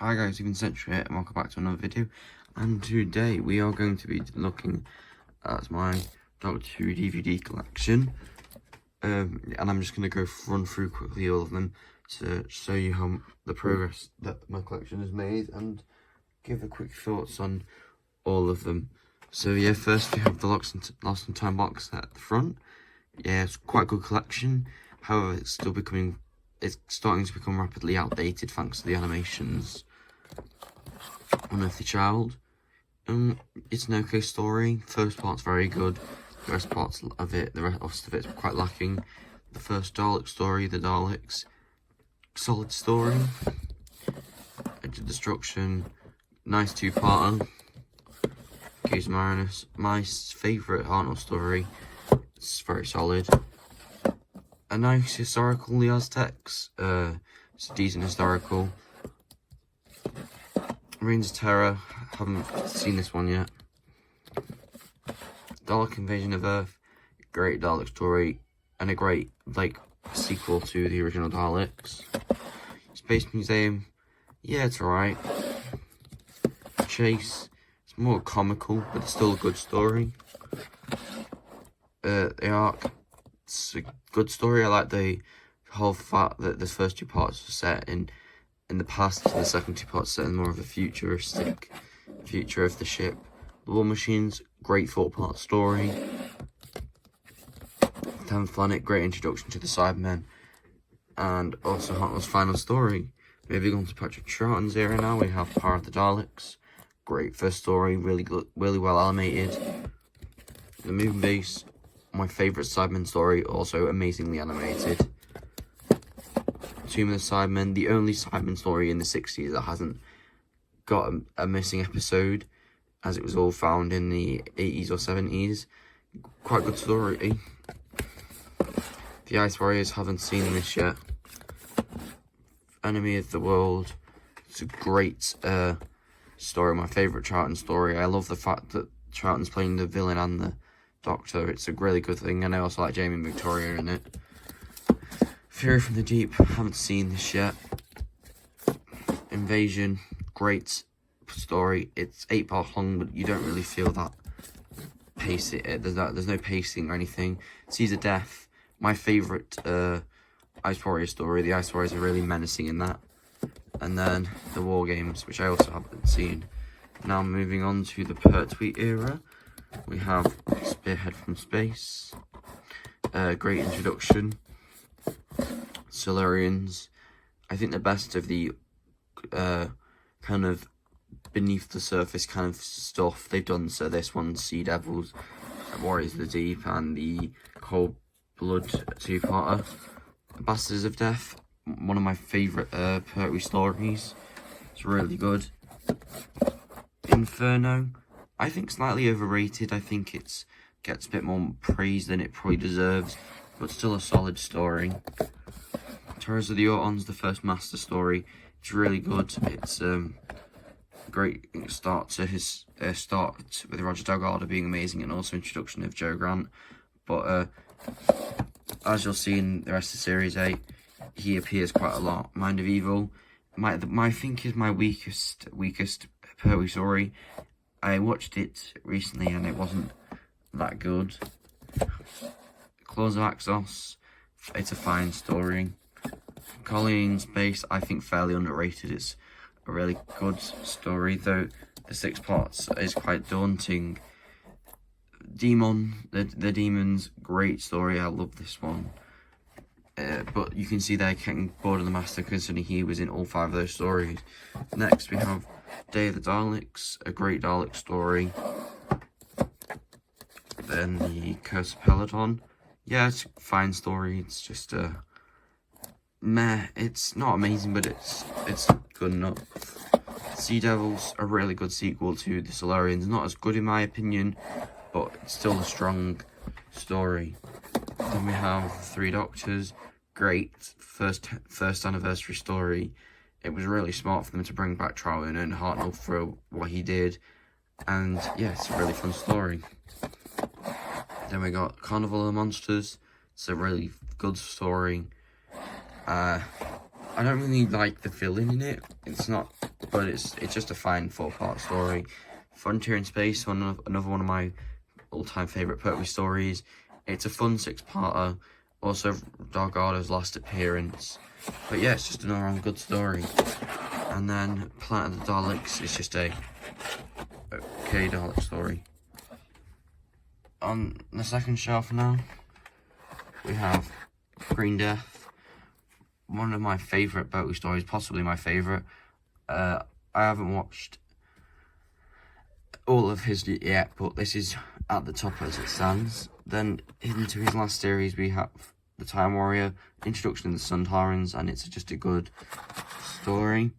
Hi guys, Even Century here, and welcome back to another video. And today we are going to be looking at my Doctor Who DVD collection. And I'm just going to run through quickly all of them to show you how the progress that my collection has made and give a quick thoughts on all of them. So yeah, first we have the Lux Austin Time box set at the front. Yeah, it's quite a good collection. However, it's starting to become rapidly outdated thanks to the animations. Unearthly Child. It's an okay story. First part's very good. The rest of it is quite lacking. The first Dalek story, the Daleks, solid story. Edge of Destruction, nice two-parter. Gears Marinus, my favourite Hartnell story. It's very solid. A nice historical, The Aztecs. It's a decent historical. Reigns of Terror, haven't seen this one yet. Dalek Invasion of Earth, great Dalek story, and a great, sequel to the original Daleks. Space Museum, yeah, it's alright. Chase, it's more comical, but it's still a good story. The Ark, it's a good story. I like the whole fact that the first two parts are set in the past, and the second two parts set in more of a futuristic future of the ship. The War Machines, great 4-part story. 10th Planet, great introduction to the Cybermen, and also Hartnell's final story. Moving on to Patrick Troughton's era now, we have Power of the Daleks. Great first story, really good, really well animated. The Moon Base, my favourite Cybermen story, also amazingly animated. Tomb of the Cybermen, the only Cybermen story in the 60s that hasn't got a missing episode, as it was all found in the 80s or 70s. Quite good story. The Ice Warriors, haven't seen this yet. Enemy of the World, it's a great story, my favourite Troughton story. I love the fact that Troughton's playing the villain and the Doctor. It's a really good thing, and I also like Jamie and Victoria in it. Fury from the Deep, haven't seen this yet. Invasion, great story. It's 8 parts long, but you don't really feel that pacing. There's no pacing or anything. Seas of Death, my favourite Ice Warrior story. The Ice Warriors are really menacing in that. And then the War Games, which I also haven't seen. Now moving on to the Pertwee era, we have Spearhead from Space. Great introduction. Silurians, I think the best of the kind of beneath the surface kind of stuff they've done. So this one, Sea Devils, Warriors of the Deep, and the Cold Blood 2-parter. Bastards of Death, one of my favourite Pertwee stories. It's really good. Inferno, I think slightly overrated. I think it gets a bit more praise than it probably deserves, but still a solid story. Terrors of the Autons, the first Master story. It's really good. It's great start to his start with Roger Delgado being amazing, and also introduction of Joe Grant. But as you'll see in the rest of Series 8, he appears quite a lot. Mind of Evil, I think is my weakest Pertwee story. I watched it recently and it wasn't that good. Claws of Axos, it's a fine story. Colony in Space, I think fairly underrated. It's a really good story, though the 6 parts is quite daunting. Demon, the Demons, great story. I love this one. But you can see they're getting bored of the Master, considering he was in all 5 of those stories. Next we have Day of the Daleks, a great Dalek story. Then the Curse of Peloton. Yeah, it's a fine story. It's just meh. It's not amazing, but it's good enough. Sea Devils, a really good sequel to the Silurians. Not as good in my opinion, but it's still a strong story. Then we have Three Doctors, great first anniversary story. It was really smart for them to bring back Troughton and Hartnell for what he did, and yeah, it's a really fun story. Then we got Carnival of the Monsters. It's a really good story. I don't really like the villain in it. It's not but it's just a fine 4-part story. Frontier in Space, another one of my all-time favourite Pertwee stories. It's a fun 6-parter, also Dargardo's last appearance. But yeah, it's just another good story. And then Planet of the Daleks is just a okay Dalek story. On the second shelf now, we have Green Death, one of my favourite Pertwee stories, possibly my favourite. I haven't watched all of his yet, but this is at the top as it stands. Then into his last series we have The Time Warrior, Introduction to the Suntarans, and it's just a good story.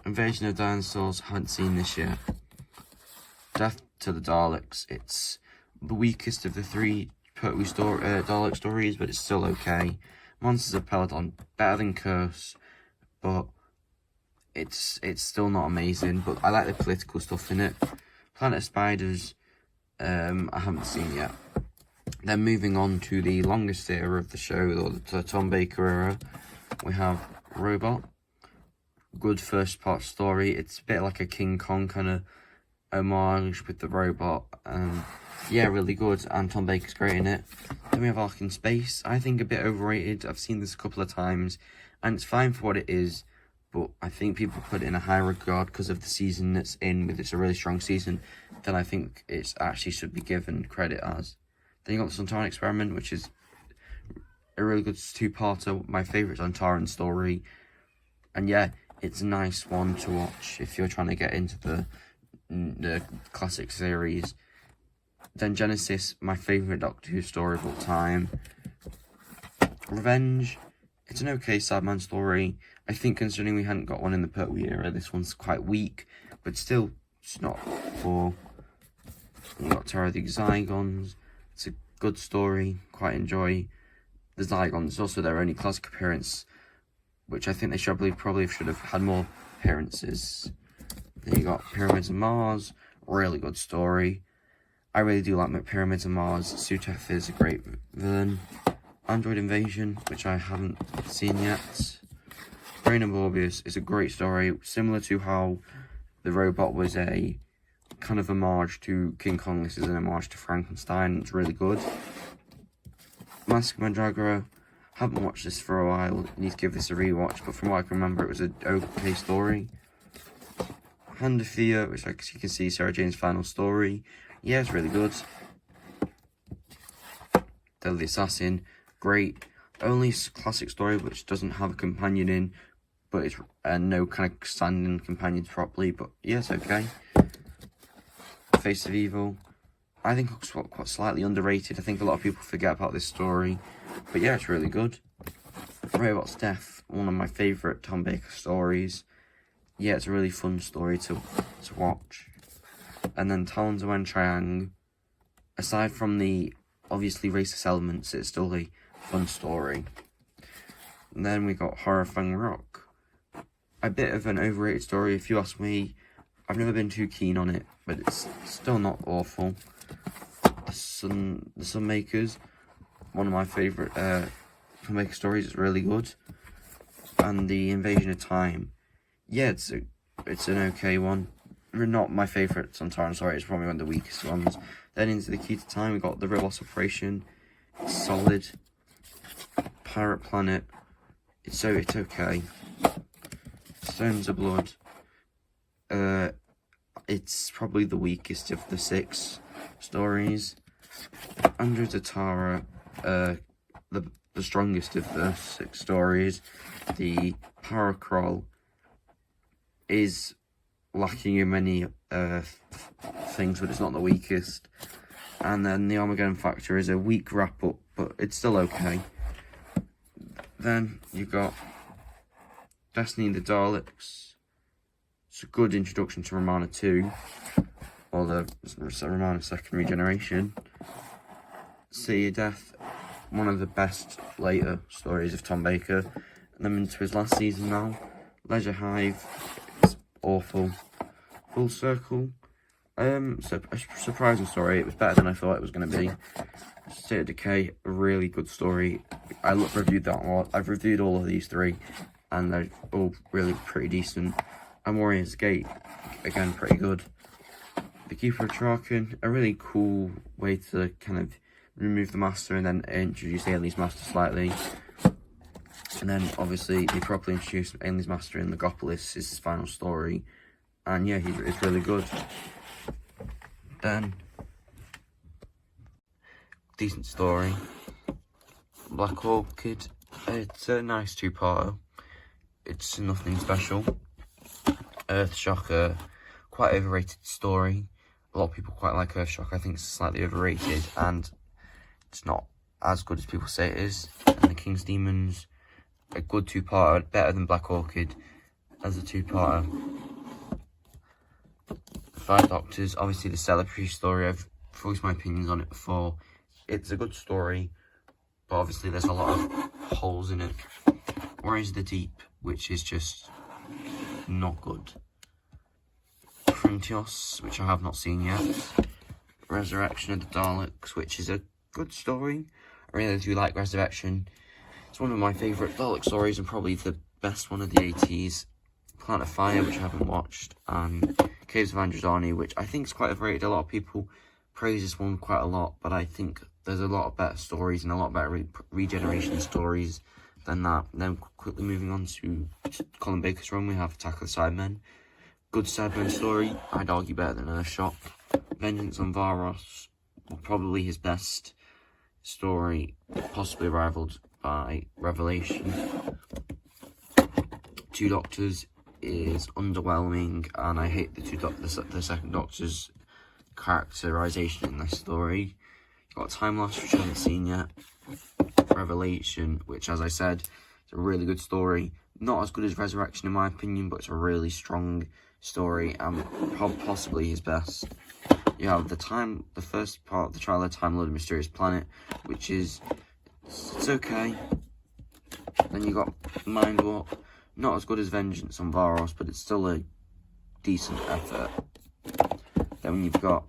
Invasion of Dinosaurs, haven't seen this yet. Death to the Daleks, it's the weakest of the 3 Pertwee Dalek stories, but it's still okay. Monsters of Peladon, better than Curse, but it's still not amazing, but I like the political stuff in it. Planet of Spiders, I haven't seen yet. Then moving on to the longest era of the show, or the Tom Baker era, we have Robot. Good first part story. It's a bit like a King Kong kind of homage with the robot. Yeah, really good, and Tom Baker's great in it. Then we have Ark in Space. I think a bit overrated. I've seen this a couple of times, and it's fine for what it is, but I think people put it in a high regard because of the season it's in, with it's a really strong season, then I think it actually should be given credit as. Then you got the Sontaran Experiment, which is a really good 2-parter, my favourite Sontaran story, and yeah, it's a nice one to watch if you're trying to get into the classic series. Then Genesis, my favourite Doctor Who story of all time. Revenge, it's an okay Sadman story. I think considering we hadn't got one in the Pertwee era, this one's quite weak, but still, it's not poor. We've got Terror of the Zygons. It's a good story, quite enjoy the Zygons. It's also their only classic appearance, which I think they probably should have had more appearances. Then you got Pyramids of Mars, really good story. I really do like Pyramids of Mars. Sutef is a great villain. Android Invasion, which I haven't seen yet. Brain and Morbius is a great story, similar to how the robot was a kind of homage to King Kong. This is an homage to Frankenstein. It's really good. Mask of Mandragora, haven't watched this for a while. Need to give this a rewatch, but from what I can remember, it was an okay story. Hand of Fear, which, like you can see, Sarah Jane's final story. Yeah, it's really good. Deadly Assassin, great. Only classic story which doesn't have a companion in, but it's no kind of standing companions properly. But yeah, it's okay. Face of Evil, I think it's quite slightly underrated. I think a lot of people forget about this story, but yeah, it's really good. Robot's Death, one of my favourite Tom Baker stories. Yeah, it's a really fun story to watch. And then Talons of Wen-Chiang, aside from the obviously racist elements, it's still a fun story. And then we got Horrifying Rock, a bit of an overrated story if you ask me. I've never been too keen on it, but it's still not awful. The Sunmakers, one of my favourite Tom Baker stories. It's really good. And the Invasion of Time, yeah, it's an okay one. Not my favourite Sontaran story, it's probably one of the weakest ones. Then into the Key to Time, we got the Ribos Operation. It's solid. Pirate Planet, it's okay. Stones of Blood, it's probably the weakest of the 6 stories. Under the Tara, the strongest of the 6 stories. The Paracroll is lacking in many things, but it's not the weakest. And then the Armageddon Factor is a weak wrap-up, but it's still okay. Then you've got Destiny and the Daleks. It's a good introduction to Romana 2, or the Romana Second Regeneration. See Your Death, one of the best later stories of Tom Baker. And then into his last season now, Leisure Hive, it's awful. Full Circle, so a surprising story. It was better than I thought it was going to be. State of Decay, a really good story. Reviewed that one. I've reviewed all of these 3, and they're all really pretty decent. and Warrior's Gate, again, pretty good. The Keeper of Traken, a really cool way to kind of remove the Master and then introduce Ailey's Master slightly. And then, obviously, they properly introduced Ailey's Master in Legopolis, is his final story. And yeah, it's really good. Then, decent story. Black Orchid, it's a nice two-parter. It's nothing special. Earthshocker, quite overrated story. A lot of people quite like Earthshocker. I think it's slightly overrated and it's not as good as people say it is. And the King's Demons, a good two-parter, better than Black Orchid as a two-parter. Five Doctors, obviously the celebratory story. I've voiced my opinions on it before. It's a good story, but obviously there's a lot of holes in it. Warriors of the Deep, which is just not good. Frontios, which I have not seen yet. Resurrection of the Daleks, which is a good story. I really do like Resurrection. It's one of my favourite Dalek stories and probably the best one of the 80s. Planet of Fire, which I haven't watched, and Caves of Androzani, which I think is quite overrated. A lot of people praise this one quite a lot, but I think there's a lot of better stories and a lot better regeneration stories than that. Then quickly moving on to Colin Baker's run, we have Attack of the Cybermen. Good Cybermen story, I'd argue better than Earthshock. Vengeance on Varos, probably his best story, possibly rivaled by Revelation. Two Doctors is underwhelming, and I hate the second Doctor's characterization in this story. You've got Time Lost, which I haven't seen yet. Revelation, which, as I said, is a really good story. Not as good as Resurrection in my opinion, but it's a really strong story and possibly his best. You have the first part, The Trial of Time Lord of Mysterious Planet, which is, it's okay. Then you got Mind Warp, not as good as Vengeance on Varos, but it's still a decent effort. Then you've got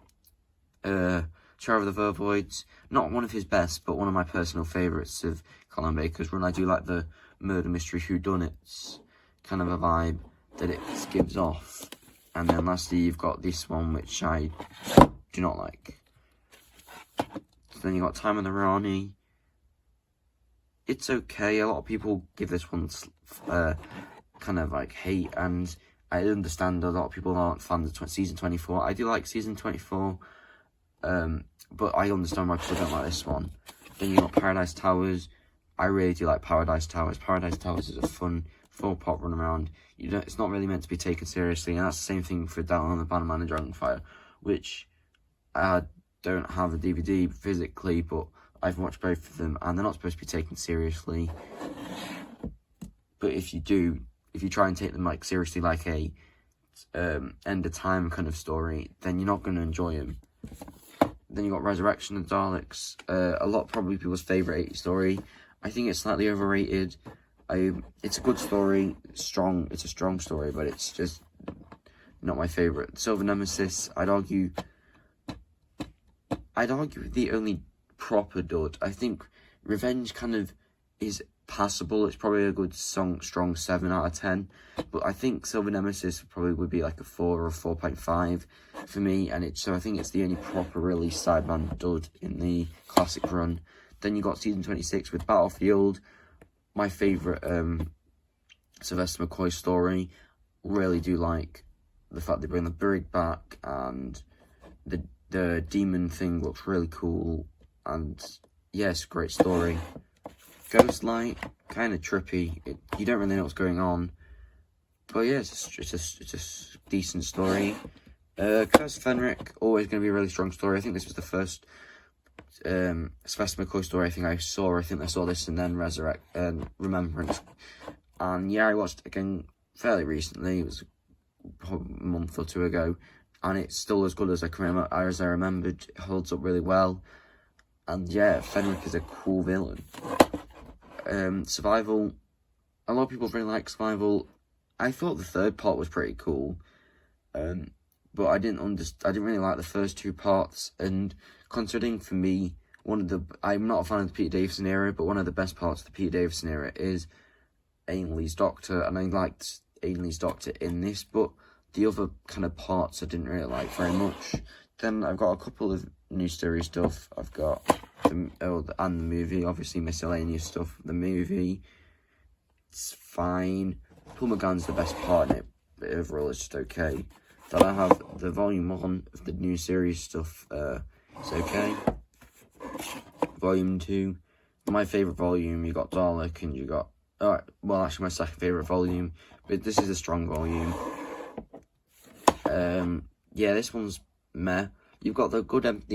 Trial of the Vervoids, not one of his best, but one of my personal favourites of Colin Baker's run. I do like the murder mystery whodunits kind of a vibe that it gives off. And then lastly, you've got this one, which I do not like. So then you've got Time of the Rani. It's okay. A lot of people give this one kind of like hate, and I understand a lot of people aren't fans of season 24. I do like season 24, but I understand why people don't like this one. Then you got Paradise Towers. I really do like Paradise Towers. Paradise Towers is a fun 4-part run around. It's not really meant to be taken seriously, and that's the same thing for Down on the Bannerman and Dragonfire, which I don't have a DVD physically, but I've watched both of them, and they're not supposed to be taken seriously. But if you do, if you try and take them like seriously, like a end of time kind of story, then you're not going to enjoy them. Then you got Resurrection of the Daleks. A lot probably people's favourite 80s story. I think it's slightly overrated. It's a good story, strong. It's a strong story, but it's just not my favourite. Silver Nemesis, I'd argue the only proper dud. I think Revenge kind of is passable. It's probably a good strong 7 out of 10. But I think Silver Nemesis probably would be like a 4 or a 4.5 for me. And so I think it's the only proper really Sideman dud in the classic run. Then you got season 26 with Battlefield. My favourite Sylvester McCoy story. Really do like the fact they bring the brig back, and the demon thing looks really cool. And yes, great story. Ghostlight, kind of trippy. You don't really know what's going on, but yeah, it's a decent story. Curse of Fenric, always going to be a really strong story. I think this was the first Sylvester McCoy story I think I saw. I think I saw this and then Remembrance. And yeah, I watched it again fairly recently. It was a month or two ago, and it's still as good as I remembered. It holds up really well. And yeah, Fenric is a cool villain. Survival, a lot of people really like Survival. I thought the third part was pretty cool, but I didn't really like the first two parts. And considering for me, I'm not a fan of the Peter Davison era, but one of the best parts of the Peter Davison era is Ainley's Doctor, and I liked Ainley's Doctor in this, but the other kind of parts I didn't really like very much. Then I've got a couple of new series stuff. I've got and the movie, obviously miscellaneous stuff. The movie, it's fine. Paul McGann's the best part in it, but overall it's just okay. Then I have the volume 1 of the new series stuff. It's okay. Volume 2, my favourite volume, you got Dalek and you got... Alright, well actually my second favourite volume, but this is a strong volume. Yeah, this one's meh. You've got the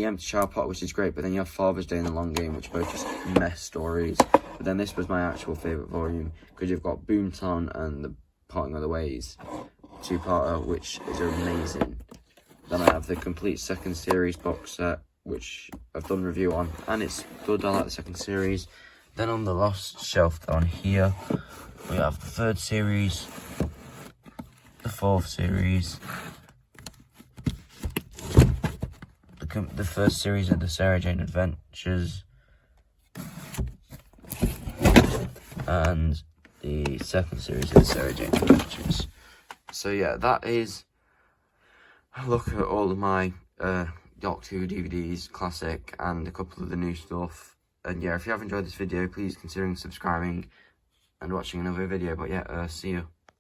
Empty Child part, which is great, but then you have Father's Day and The Long Game, which are both just meh stories. But then this was my actual favourite volume, because you've got Boomtown and The Parting of the Ways, 2-parter, which is amazing. Then I have the complete second series box set, which I've done a review on, and it's good. I like the second series. Then on the last shelf down here, we have the 3rd series, the 4th series, the 1st series of the Sarah Jane Adventures, and the 2nd series of the Sarah Jane Adventures. So yeah, that is a look at all of my Doctor Who DVDs, classic, and a couple of the new stuff. And yeah, if you have enjoyed this video, please consider subscribing and watching another video. But yeah, see you.